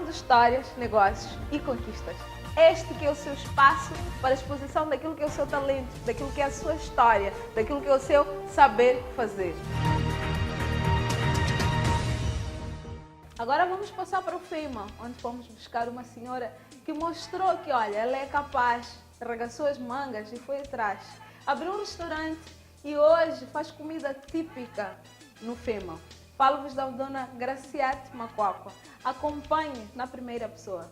contando histórias, negócios e conquistas. Este que é o seu espaço para a exposição daquilo que é o seu talento, daquilo que é a sua história, daquilo que é o seu saber fazer. Agora vamos passar para o FEMA, onde fomos buscar uma senhora que mostrou que, olha, ela é capaz, arregaçou as mangas e foi atrás. Abriu um restaurante e hoje faz comida típica no FEMA. Falo-vos da dona Graciate Macuacua. Acompanhe na primeira pessoa.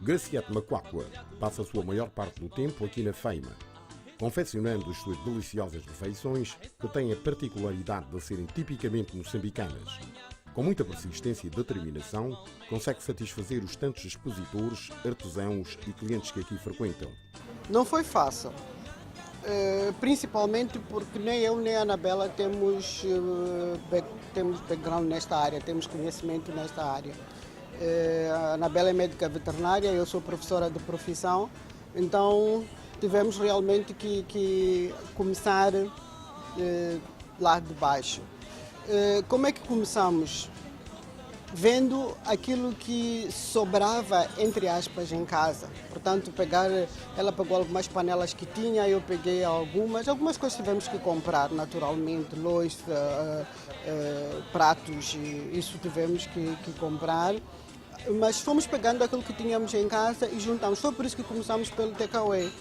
Graciate Macuacua passa a sua maior parte do tempo aqui na FEMA, confeccionando as suas deliciosas refeições que têm a particularidade de serem tipicamente moçambicanas. Com muita persistência e determinação, consegue satisfazer os tantos expositores, artesãos e clientes que aqui frequentam. Não foi fácil, principalmente porque nem eu nem a Anabela temos background nesta área, temos conhecimento nesta área. A Anabela é médica veterinária, eu sou professora de profissão, então tivemos realmente que começar lá de baixo. Como é que começamos? Vendo aquilo que sobrava, entre aspas, em casa. Portanto, ela pegou algumas panelas que tinha, eu peguei algumas coisas tivemos que comprar, naturalmente, louça, pratos, isso tivemos que comprar. Mas fomos pegando aquilo que tínhamos em casa e juntamos. Foi por isso que começamos pelo takeaway.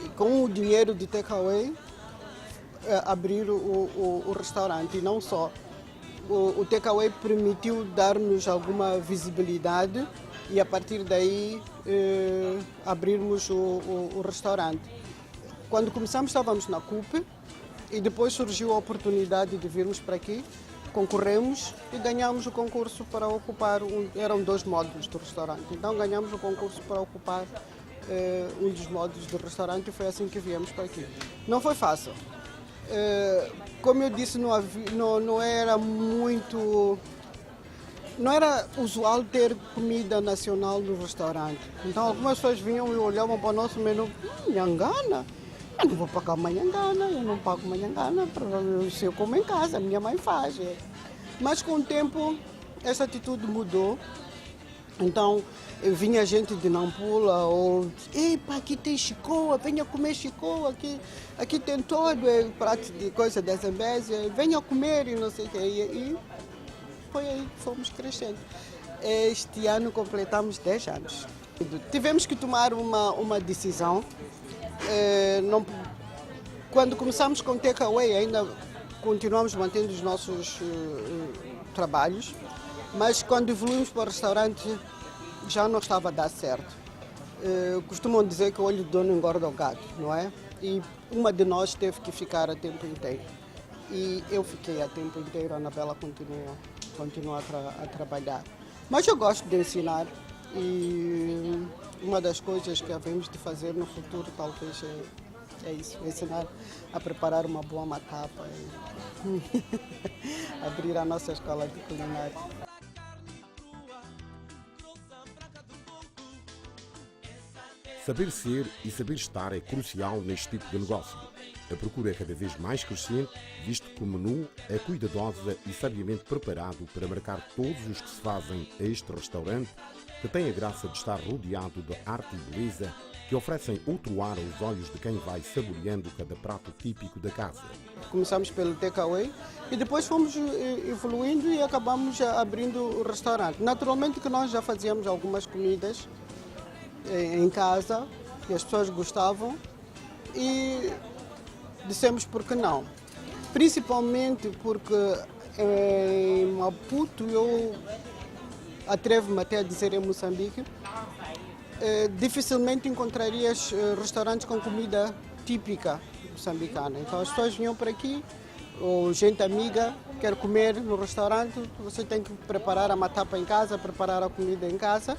E com o dinheiro de takeaway, abrir o restaurante. E não só. O takeaway permitiu dar-nos alguma visibilidade e a partir daí abrirmos o restaurante. Quando começamos estávamos na CUP e depois surgiu a oportunidade de virmos para aqui, concorremos e ganhamos o concurso para ocupar, eram 2 módulos do restaurante, então ganhamos o concurso para ocupar um dos módulos do restaurante e foi assim que viemos para aqui. Não foi fácil. Como eu disse, não era usual ter comida nacional no restaurante. Então algumas pessoas vinham e olhavam para o nosso menu, nhangana, eu não vou pagar uma nhangana, eu não pago uma nhangana, se eu como em casa, a minha mãe faz. Mas com o tempo essa atitude mudou. Então vinha gente de Nampula ou epa, aqui tem chicoa, venha comer chicoa, aqui tem todo o prato de coisa da Zambésia, venha comer e não sei o que. E foi aí que fomos crescendo. Este ano completamos 10 anos. Tivemos que tomar uma decisão. Quando começamos com takeaway ainda continuamos mantendo os nossos trabalhos, mas quando evoluímos para o restaurante já não estava a dar certo. Costumam dizer que o olho do dono engorda o gato, não é? E uma de nós teve que ficar a tempo inteiro. E eu fiquei a tempo inteiro, a Anabela continua a trabalhar. Mas eu gosto de ensinar e uma das coisas que havemos de fazer no futuro talvez é isso, ensinar a preparar uma boa matapa e abrir a nossa escola de culinária. Saber ser e saber estar é crucial neste tipo de negócio. A procura é cada vez mais crescente, visto que o menu é cuidadosa e sabiamente preparado para marcar todos os que se fazem a este restaurante, que tem a graça de estar rodeado de arte e beleza, que oferecem outro ar aos olhos de quem vai saboreando cada prato típico da casa. Começamos pelo takeaway e depois fomos evoluindo e acabamos abrindo o restaurante. Naturalmente que nós já fazíamos algumas comidas em casa e as pessoas gostavam e dissemos por que não. Principalmente porque em Maputo, eu atrevo-me até a dizer em Moçambique, dificilmente encontrarias restaurantes com comida típica moçambicana. Então as pessoas vinham por aqui, ou gente amiga quer comer no restaurante, você tem que preparar a matapa em casa, preparar a comida em casa,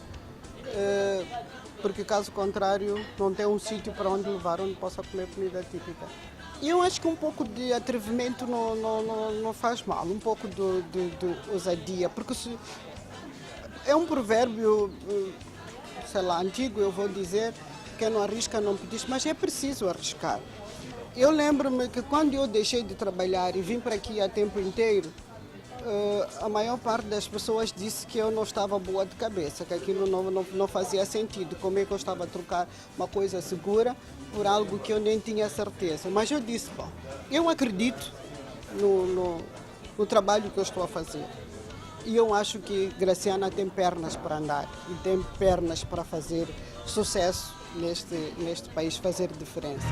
porque caso contrário não tem um sítio para onde levar, onde possa comer comida típica. E eu acho que um pouco de atrevimento não faz mal, um pouco de ousadia, porque é um provérbio, sei lá, antigo, eu vou dizer, quem não arrisca não pedis, mas é preciso arriscar. Eu lembro-me que quando eu deixei de trabalhar e vim para aqui a tempo inteiro, a maior parte das pessoas disse que eu não estava boa de cabeça, que aquilo não fazia sentido. Como é que eu estava a trocar uma coisa segura por algo que eu nem tinha certeza? Mas eu disse, bom, eu acredito no trabalho que eu estou a fazer. E eu acho que Graciana tem pernas para andar e tem pernas para fazer sucesso neste país, fazer diferença.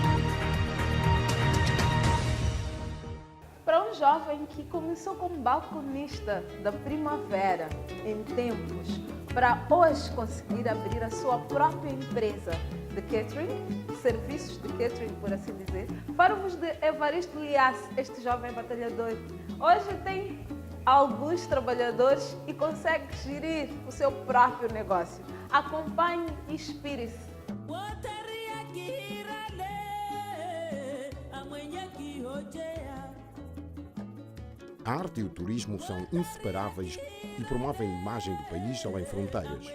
Para um jovem que começou como balconista da Primavera em tempos, para hoje conseguir abrir a sua própria empresa de catering, serviços de catering, por assim dizer, falamos de Evaristo Lias, este jovem batalhador. Hoje tem alguns trabalhadores e consegue gerir o seu próprio negócio. Acompanhe e inspire-se. A arte e o turismo são inseparáveis e promovem a imagem do país além fronteiras.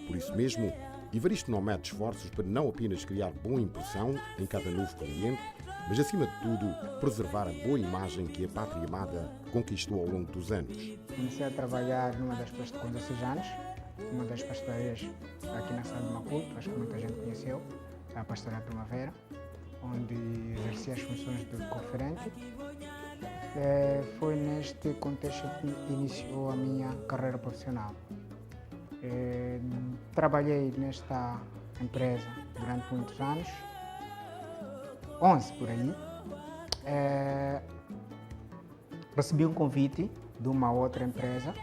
Por isso mesmo, Evaristo não mete esforços para não apenas criar boa impressão em cada novo cliente, mas, acima de tudo, preservar a boa imagem que a pátria amada conquistou ao longo dos anos. Comecei a trabalhar numa das pastas com 16 anos, uma das pastelarias aqui na cidade de Maputo, acho que muita gente conheceu, a Pastelaria Primavera, onde exerci as funções de conferente. Foi neste contexto que iniciou a minha carreira profissional. Trabalhei nesta empresa durante muitos anos, 11 por aí. Recebi um convite de uma outra empresa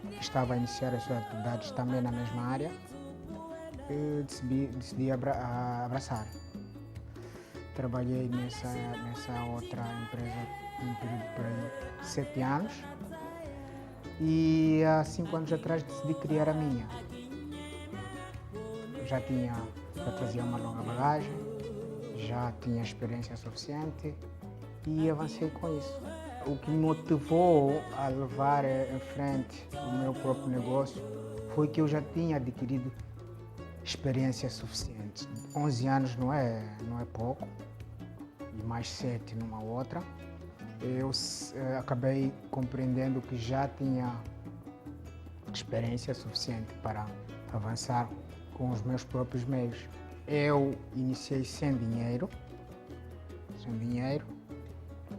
que estava a iniciar as suas atividades também na mesma área e decidi abraçar. Trabalhei nessa outra empresa um período de 7 anos e há 5 anos atrás decidi criar a minha. Já trazia uma longa bagagem, já tinha experiência suficiente e avancei com isso. O que me motivou a levar em frente o meu próprio negócio foi que eu já tinha adquirido experiência suficiente. 11 anos não é pouco, e mais 7 numa outra. Eu acabei compreendendo que já tinha experiência suficiente para avançar com os meus próprios meios. Eu iniciei sem dinheiro,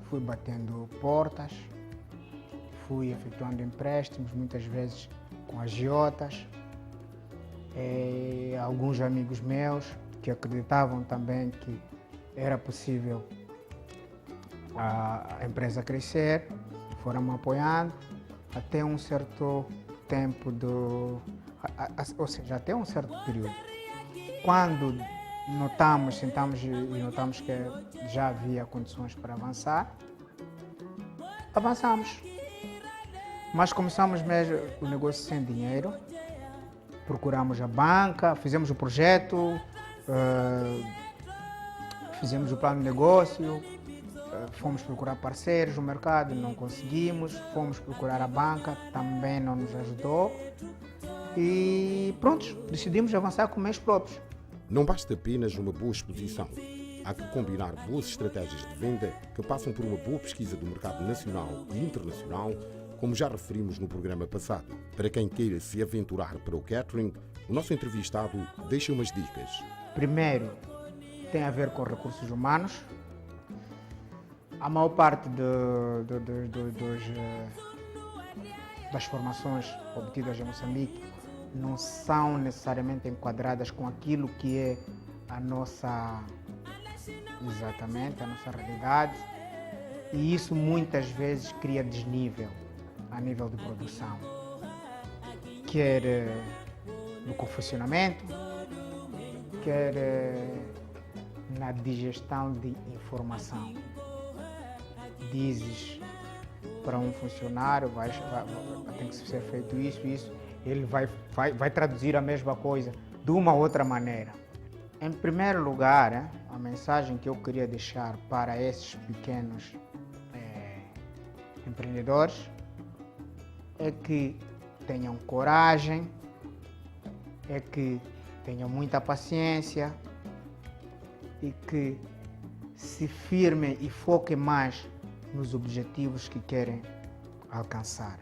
fui batendo portas, fui efetuando empréstimos, muitas vezes com agiotas. Alguns amigos meus que acreditavam também que era possível a empresa crescer, foram me apoiando até um certo tempo, ou seja, até um certo período. Quando sentamos e notamos que já havia condições para avançar, avançamos. Mas começamos mesmo o negócio sem dinheiro, procuramos a banca, fizemos o projeto, fizemos o plano de negócio, fomos procurar parceiros no mercado, não conseguimos, fomos procurar a banca, também não nos ajudou e pronto, decidimos avançar com meios próprios. Não basta apenas uma boa exposição. Há que combinar boas estratégias de venda que passam por uma boa pesquisa do mercado nacional e internacional, como já referimos no programa passado. Para quem queira se aventurar para o catering, o nosso entrevistado deixa umas dicas. Primeiro, tem a ver com recursos humanos. A maior parte das formações obtidas em Moçambique não são necessariamente enquadradas com aquilo que é a nossa realidade, e isso muitas vezes cria desnível a nível de produção, quer no confeccionamento, quer na digestão de informação. Dizes para um funcionário, tem que ser feito isso, ele vai traduzir a mesma coisa de uma outra maneira. Em primeiro lugar, a mensagem que eu queria deixar para esses pequenos empreendedores é que tenham coragem, é que tenham muita paciência e que se firmem e foquem mais nos objetivos que querem alcançar.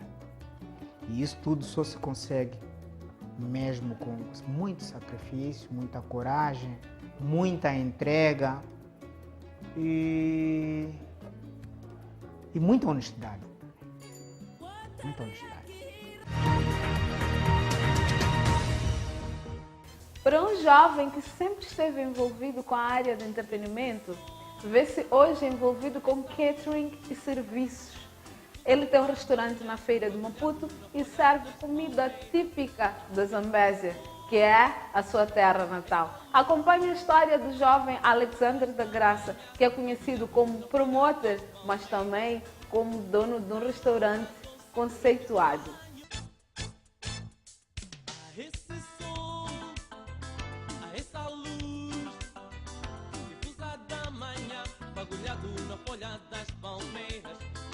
E isso tudo só se consegue mesmo com muito sacrifício, muita coragem, muita entrega e muita honestidade. Muita honestidade. Para um jovem que sempre esteve envolvido com a área de entretenimento, vê-se hoje envolvido com catering e serviços. Ele tem um restaurante na feira de Maputo e serve comida típica da Zambésia, que é a sua terra natal. Acompanhe a história do jovem Alexandre da Graça, que é conhecido como promotor, mas também como dono de um restaurante conceituado.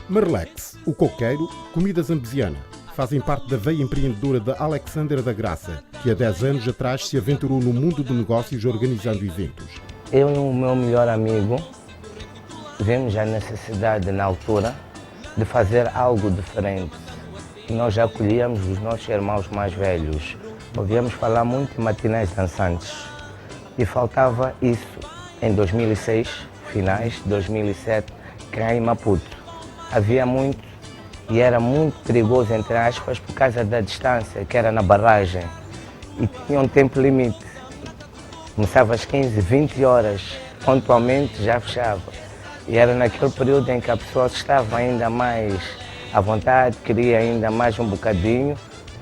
Marlex, o coqueiro, comida zambesiana, fazem parte da veia empreendedora de Alexandre da Graça, que há 10 anos atrás se aventurou no mundo de negócios organizando eventos. Eu e o meu melhor amigo vimos a necessidade na altura de fazer algo diferente. Nós já acolhíamos os nossos irmãos mais velhos, ouvíamos falar muito de matinés dançantes e faltava isso em 2006, finais de 2007, cá em Maputo. Havia muito e era muito perigoso, entre aspas, por causa da distância, que era na barragem. E tinha um tempo limite. Começava às 15, 20 horas, pontualmente já fechava. E era naquele período em que a pessoa estava ainda mais à vontade, queria ainda mais um bocadinho.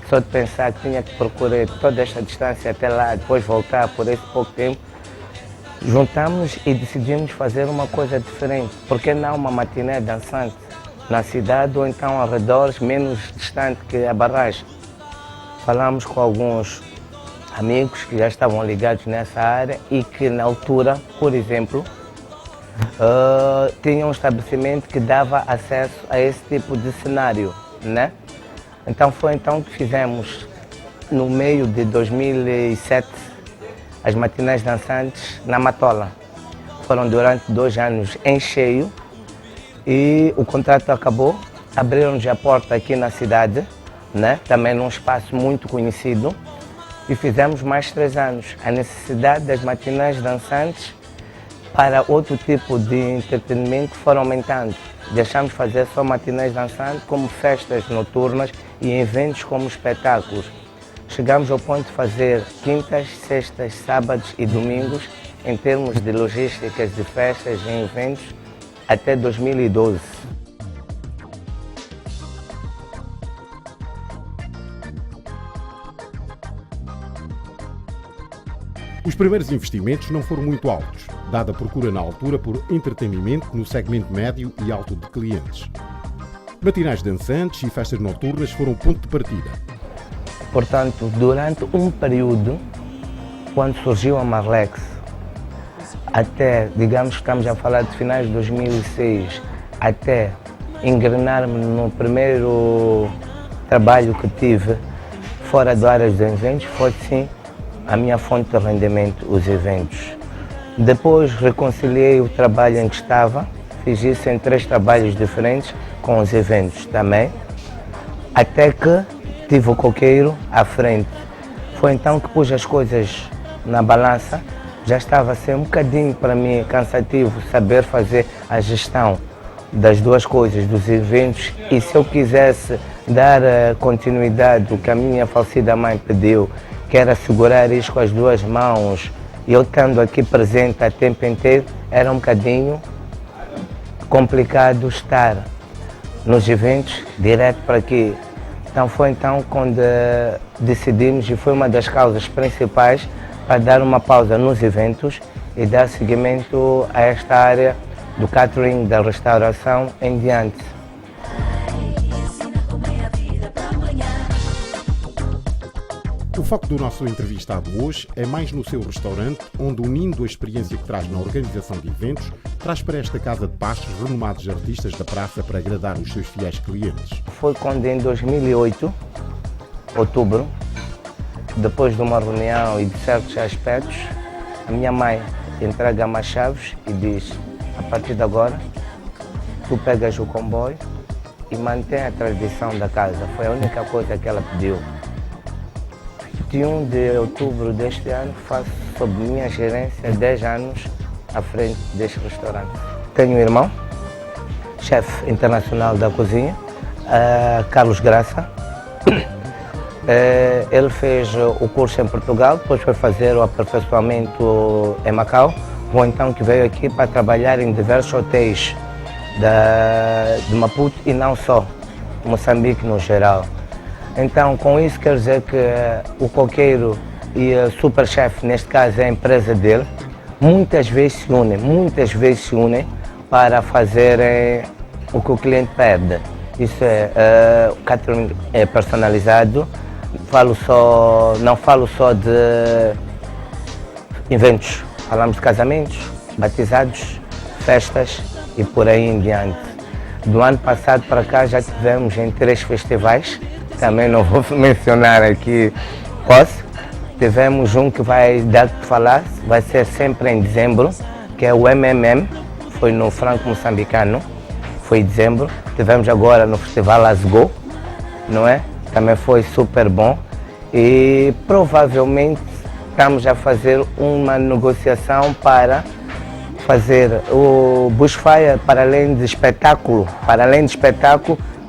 Só de pensar que tinha que procurar toda esta distância até lá, depois voltar por esse pouco tempo, juntamos e decidimos fazer uma coisa diferente. Por que não uma matiné dançante na cidade ou então arredores menos distante que a barragem? Falamos com alguns amigos que já estavam ligados nessa área e que na altura, por exemplo, tinham um estabelecimento que dava acesso a esse tipo de cenário, né? Então foi então que fizemos, no meio de 2007, as matinés dançantes na Matola. Foram durante 2 anos em cheio e o contrato acabou. Abriram-nos a porta aqui na cidade, né? Também num espaço muito conhecido, e fizemos mais 3 anos. A necessidade das matinés dançantes para outro tipo de entretenimento foram aumentando. Deixamos de fazer só matinés dançantes, como festas noturnas e eventos como espetáculos. Chegamos ao ponto de fazer quintas, sextas, sábados e domingos, em termos de logísticas de festas e eventos, até 2012. Os primeiros investimentos não foram muito altos, dada a procura na altura por entretenimento no segmento médio e alto de clientes. Matinais dançantes e festas noturnas foram o ponto de partida. Portanto, durante um período, quando surgiu a Marlex, até, digamos que estamos a falar de finais de 2006, até engrenar-me no primeiro trabalho que tive fora da área dos eventos, foi sim a minha fonte de rendimento, os eventos. Depois reconciliei o trabalho em que estava, fiz isso em 3 trabalhos diferentes com os eventos também, até que tive o coqueiro à frente. Foi então que pus as coisas na balança. Já estava a ser um bocadinho para mim cansativo saber fazer a gestão das 2 coisas, dos eventos, e se eu quisesse dar continuidade, o que a minha falecida mãe pediu, que era segurar isso com as 2 mãos, e eu estando aqui presente a tempo inteiro, era um bocadinho complicado estar nos eventos direto para aqui. Então foi então quando decidimos, e foi uma das causas principais, para dar uma pausa nos eventos e dar seguimento a esta área do catering, da restauração em diante. O foco do nosso entrevistado hoje é mais no seu restaurante, onde, unindo a experiência que traz na organização de eventos, traz para esta casa de pastos renomados artistas da praça para agradar os seus fiéis clientes. Foi quando em 2008, outubro, depois de uma reunião e de certos aspectos, a minha mãe entrega-me as chaves e diz: a partir de agora, tu pegas o comboio e mantém a tradição da casa. Foi a única coisa que ela pediu. 21 de outubro deste ano, faço sob minha gerência 10 anos à frente deste restaurante. Tenho um irmão, chefe internacional da cozinha, Carlos Graça. Ele fez o curso em Portugal, depois foi fazer o aperfeiçoamento em Macau, ou então que veio aqui para trabalhar em diversos hotéis de Maputo e não só, Moçambique no geral. Então, com isso quer dizer que o coqueiro e o superchef, neste caso é a empresa dele, muitas vezes se unem para fazerem o que o cliente pede. Isso é, o catering é personalizado, não falo só de eventos, falamos de casamentos, batizados, festas e por aí em diante. Do ano passado para cá já tivemos em 3 festivais, também não vou mencionar aqui, tivemos um que vai dar o que falar, vai ser sempre em dezembro, que é o MMM, foi no Franco Moçambicano, foi em dezembro. Tivemos agora no Festival Asgo, não é? Também foi super bom e provavelmente estamos a fazer uma negociação para fazer o Bushfire, para além de espetáculo,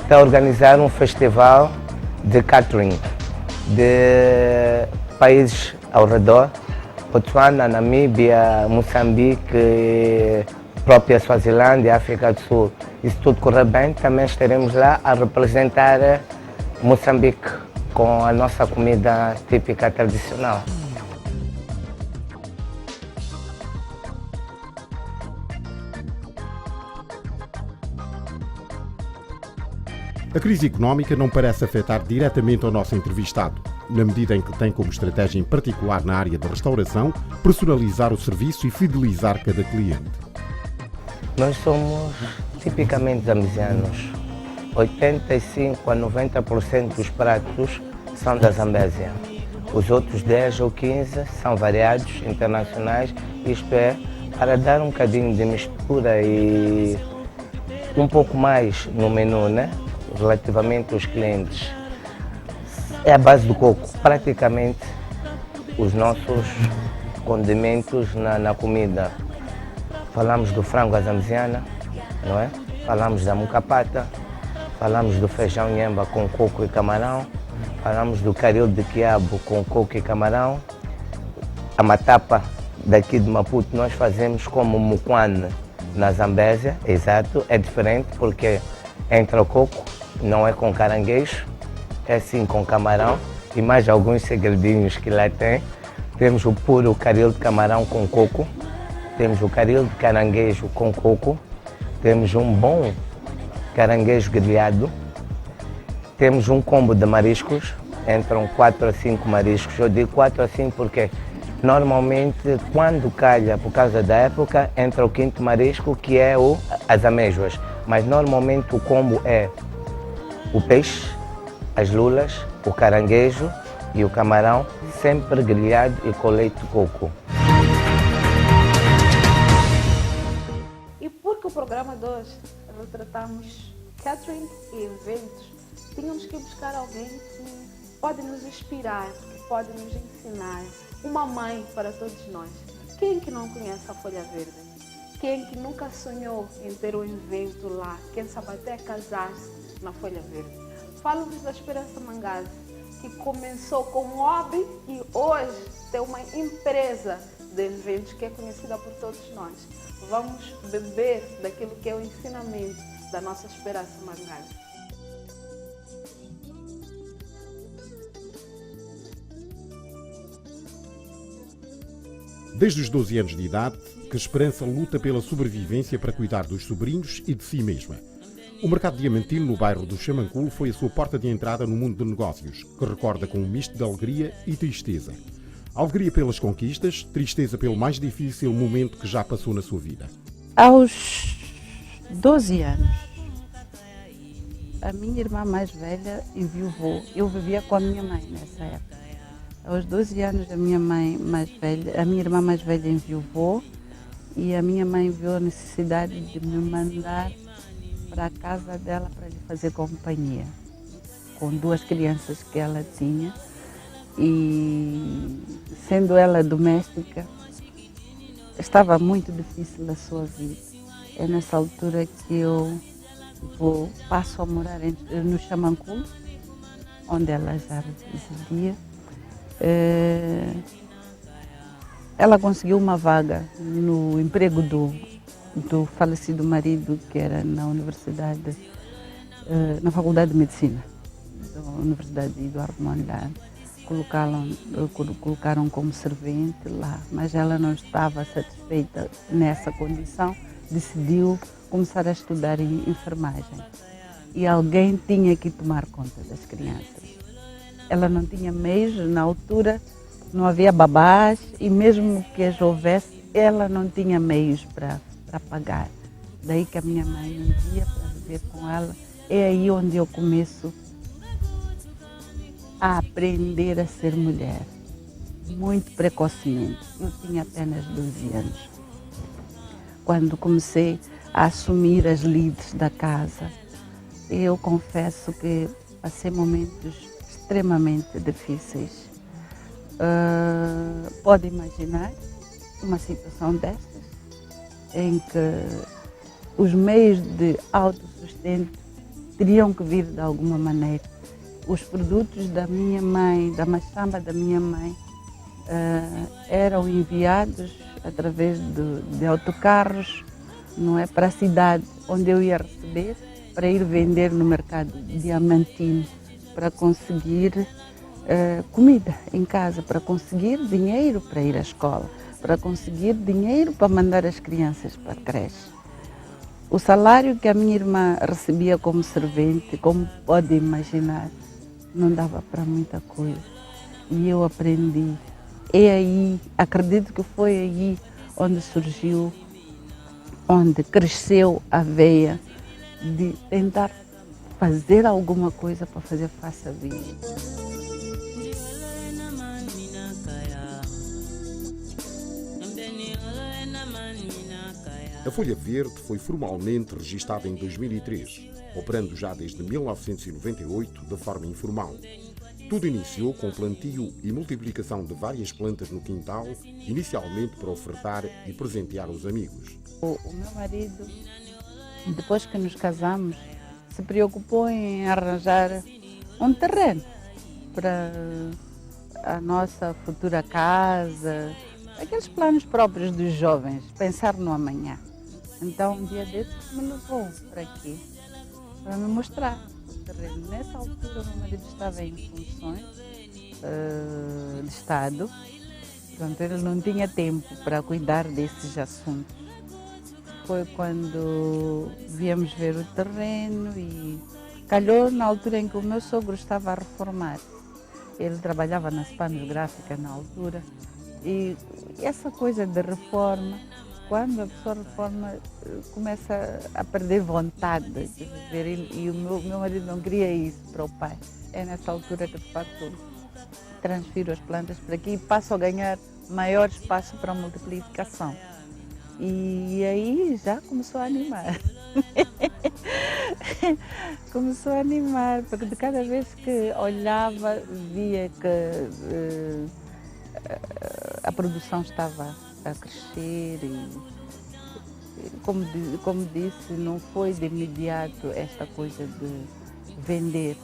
está a organizar um festival de catering de países ao redor, Botswana, Namíbia, Moçambique, própria Suazilândia, África do Sul. E se tudo correr bem, também estaremos lá a representar Moçambique com a nossa comida típica tradicional. A crise económica não parece afetar diretamente ao nosso entrevistado, na medida em que tem como estratégia, em particular na área da restauração, personalizar o serviço e fidelizar cada cliente. Nós somos tipicamente zambianos. 85 a 90% dos pratos são da Zambésia. Os outros 10 ou 15 são variados, internacionais, isto é, para dar um bocadinho de mistura e um pouco mais no menu, né? Relativamente aos clientes. É a base do coco, praticamente os nossos condimentos na comida. Falamos do frango à zambiana, não é? Falamos da mucapata, falamos do feijão nhemba com coco e camarão, falamos do caril de quiabo com coco e camarão. A matapa daqui de Maputo nós fazemos como muquane na Zambésia, exato, é diferente porque entra o coco, não é com caranguejo, é sim com camarão e mais alguns segredinhos que lá tem. Temos o puro caril de camarão com coco, temos o caril de caranguejo com coco, temos um bom caranguejo grelhado, temos um combo de mariscos, entram 4 a 5 mariscos. Eu digo 4 a 5 porque normalmente quando calha, por causa da época, entra o 5º marisco, que é as amêijoas, mas normalmente o combo é o peixe, as lulas, o caranguejo e o camarão, sempre grelhado e com leite de coco. E porque o programa de hoje retratamos catering e eventos, tínhamos que buscar alguém que pode nos inspirar, que pode nos ensinar, uma mãe para todos nós. Quem que não conhece a Folha Verde? Quem que nunca sonhou em ter um evento lá? Quem sabe até casar-se na Folha Verde? Falo-vos da Esperança Mangazi, que começou com um hobby e hoje tem uma empresa de eventos que é conhecida por todos nós. Vamos beber daquilo que é o ensinamento da nossa Esperança Mangazi. Desde os 12 anos de idade, que Esperança luta pela sobrevivência para cuidar dos sobrinhos e de si mesma. O mercado diamantino no bairro do Xamanculo foi a sua porta de entrada no mundo de negócios, que recorda com um misto de alegria e tristeza. Alegria pelas conquistas, tristeza pelo mais difícil momento que já passou na sua vida. Aos 12 anos, a minha irmã mais velha enviuvou. Eu vivia com a minha mãe nessa época. Aos 12 anos, a minha irmã mais velha enviuvou E a minha mãe viu a necessidade de me mandar para a casa dela para lhe fazer companhia, com 2 crianças que ela tinha. E sendo ela doméstica, estava muito difícil a sua vida. É nessa altura que eu passo a morar no Xamanculo, onde ela já residia. Ela conseguiu uma vaga no emprego do falecido marido, que era na universidade, na Faculdade de Medicina, da Universidade de Eduardo Mondlane. Colocaram como servente lá, mas ela não estava satisfeita nessa condição, decidiu começar a estudar em enfermagem. E alguém tinha que tomar conta das crianças. Ela não tinha meios, na altura não havia babás, e mesmo que as houvesse, ela não tinha meios para pagar. Daí que a minha mãe me ia para viver com ela. É aí onde eu começo a aprender a ser mulher, muito precocemente. Eu tinha apenas 12 anos. Quando comecei a assumir as lides da casa, eu confesso que passei momentos extremamente difíceis. Pode imaginar uma situação destas, em que os meios de autossustento teriam que vir de alguma maneira. Os produtos da minha mãe, da machamba da minha mãe, eram enviados através de autocarros, não é, para a cidade onde eu ia receber, para ir vender no mercado Diamantino, para conseguir comida em casa, para conseguir dinheiro para ir à escola, para conseguir dinheiro para mandar as crianças para a creche. O salário que a minha irmã recebia como servente, como pode imaginar, não dava para muita coisa. E eu aprendi. É aí, acredito que foi aí onde surgiu, onde cresceu a veia de tentar fazer alguma coisa para fazer face à vida. A Folha Verde foi formalmente registada em 2003, operando já desde 1998 de forma informal. Tudo iniciou com o plantio e multiplicação de várias plantas no quintal, inicialmente para ofertar e presentear os amigos. O meu marido, depois que nos casamos, se preocupou em arranjar um terreno para a nossa futura casa, aqueles planos próprios dos jovens, pensar no amanhã. Então, um dia desses me levou para aqui, para me mostrar o terreno. Nessa altura, o meu marido estava em funções de Estado, portanto, ele não tinha tempo para cuidar desses assuntos. Foi quando viemos ver o terreno e calhou na altura em que o meu sogro estava a reformar. Ele trabalhava na Spanos Gráfica na altura, e essa coisa de reforma, quando a pessoa reforma, começa a perder vontade de viver, e o meu marido não queria isso para o pai. É nessa altura que, de facto, transfiro as plantas para aqui e passo a ganhar maior espaço para a multiplicação. E aí já começou a animar. Começou a animar, porque de cada vez que olhava, via que a produção estava a crescer e, como disse, não foi de imediato esta coisa de vender,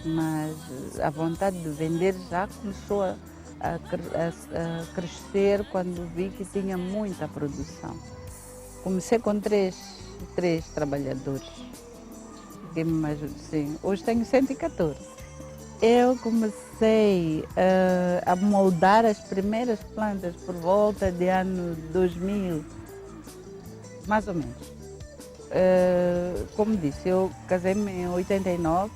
mas a vontade de vender já começou a crescer quando vi que tinha muita produção. Comecei com três trabalhadores, sim, hoje tenho 114. Eu comecei a moldar as primeiras plantas por volta de ano 2000, mais ou menos. Como disse, eu casei-me em 89,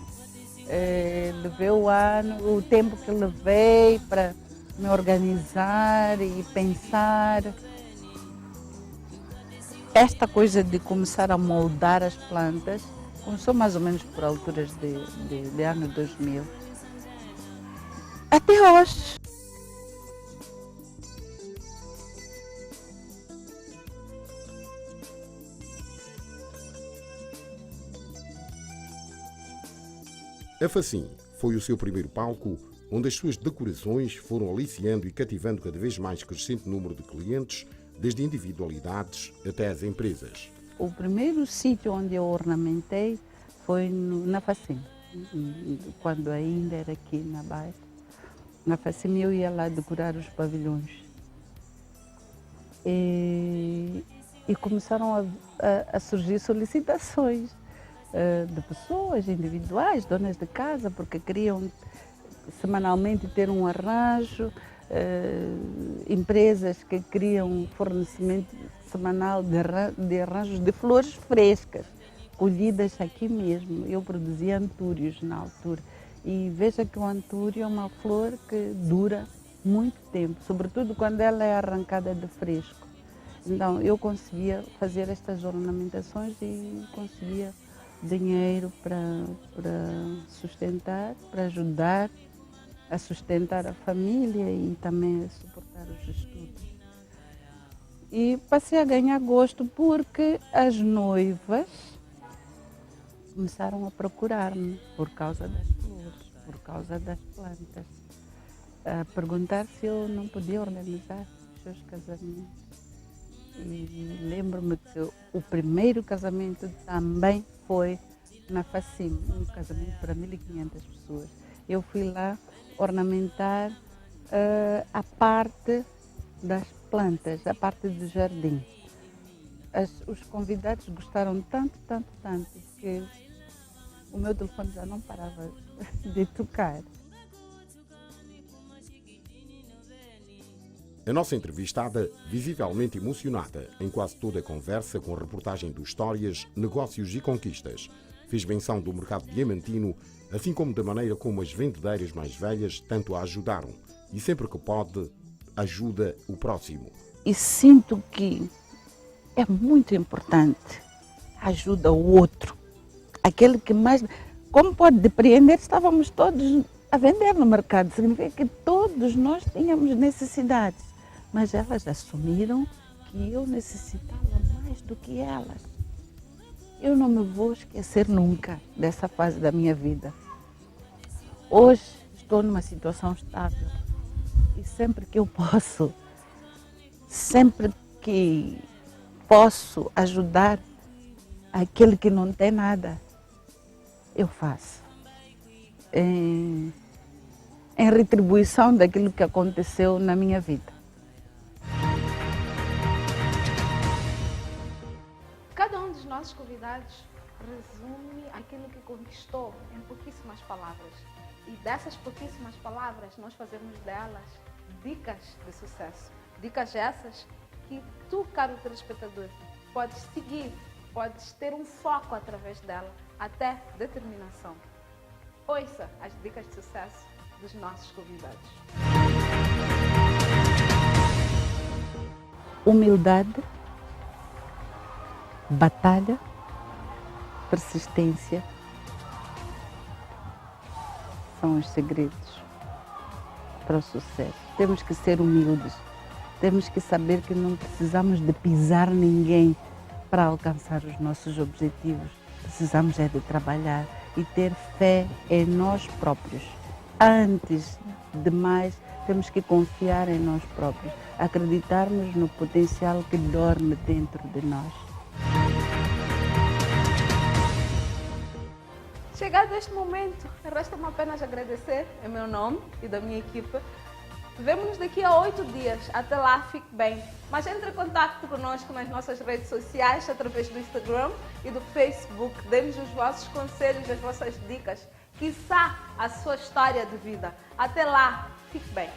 levei o tempo que levei para me organizar e pensar. Esta coisa de começar a moldar as plantas começou mais ou menos por alturas de ano 2000. Até hoje. A Facim foi o seu primeiro palco, onde as suas decorações foram aliciando e cativando cada vez mais crescente número de clientes, desde individualidades até as empresas. O primeiro sítio onde eu ornamentei foi na Facim, quando ainda era aqui na Baía. Na Facim eu ia lá decorar os pavilhões. E começaram a surgir solicitações de pessoas individuais, donas de casa, porque queriam semanalmente ter um arranjo, empresas que queriam fornecimento semanal de arranjos de flores frescas, colhidas aqui mesmo. Eu produzia antúrios na altura. E veja que o antúrio é uma flor que dura muito tempo, sobretudo quando ela é arrancada de fresco. Então eu conseguia fazer estas ornamentações e conseguia dinheiro para sustentar, para ajudar a sustentar a família e também a suportar os estudos. E passei a ganhar gosto porque as noivas começaram a procurar-me por causa das flores, por causa das plantas, a perguntar se eu não podia organizar os seus casamentos. E lembro-me que o primeiro casamento também foi na Facim, um casamento para 1.500 pessoas. Eu fui lá ornamentar a parte das plantas, a parte do jardim. Os convidados gostaram tanto, que o meu telefone já não parava de tocar. A nossa entrevistada, visivelmente emocionada em quase toda a conversa com a reportagem do Histórias, Negócios e Conquistas, fez menção do mercado diamantino, assim como da maneira como as vendedeiras mais velhas tanto a ajudaram e sempre que pode, ajuda o próximo. E sinto que é muito importante ajuda o outro, aquele que mais... Como pode depreender, estávamos todos a vender no mercado, significa que todos nós tínhamos necessidades. Mas elas assumiram que eu necessitava mais do que elas. Eu não me vou esquecer nunca dessa fase da minha vida. Hoje estou numa situação estável e sempre que eu posso, sempre que posso ajudar aquele que não tem nada, eu faço. Em retribuição daquilo que aconteceu na minha vida. Cada um dos nossos convidados resume aquilo que conquistou em pouquíssimas palavras. E dessas pouquíssimas palavras, nós fazemos delas dicas de sucesso. Dicas essas que tu, caro telespectador, podes seguir, podes ter um foco através dela, até determinação. Ouça as dicas de sucesso dos nossos convidados. Humildade, batalha, persistência são os segredos para o sucesso. Temos que ser humildes, temos que saber que não precisamos de pisar ninguém para alcançar os nossos objetivos. Precisamos é de trabalhar e ter fé em nós próprios. Antes de mais, temos que confiar em nós próprios, acreditarmos no potencial que dorme dentro de nós. Chegado este momento, resta-me apenas agradecer em meu nome e da minha equipe. Vemo-nos daqui a 8 dias. Até lá, fique bem. Mas entre em contato conosco nas nossas redes sociais, através do Instagram e do Facebook. Dê-nos os vossos conselhos, as vossas dicas, quiçá a sua história de vida. Até lá, fique bem.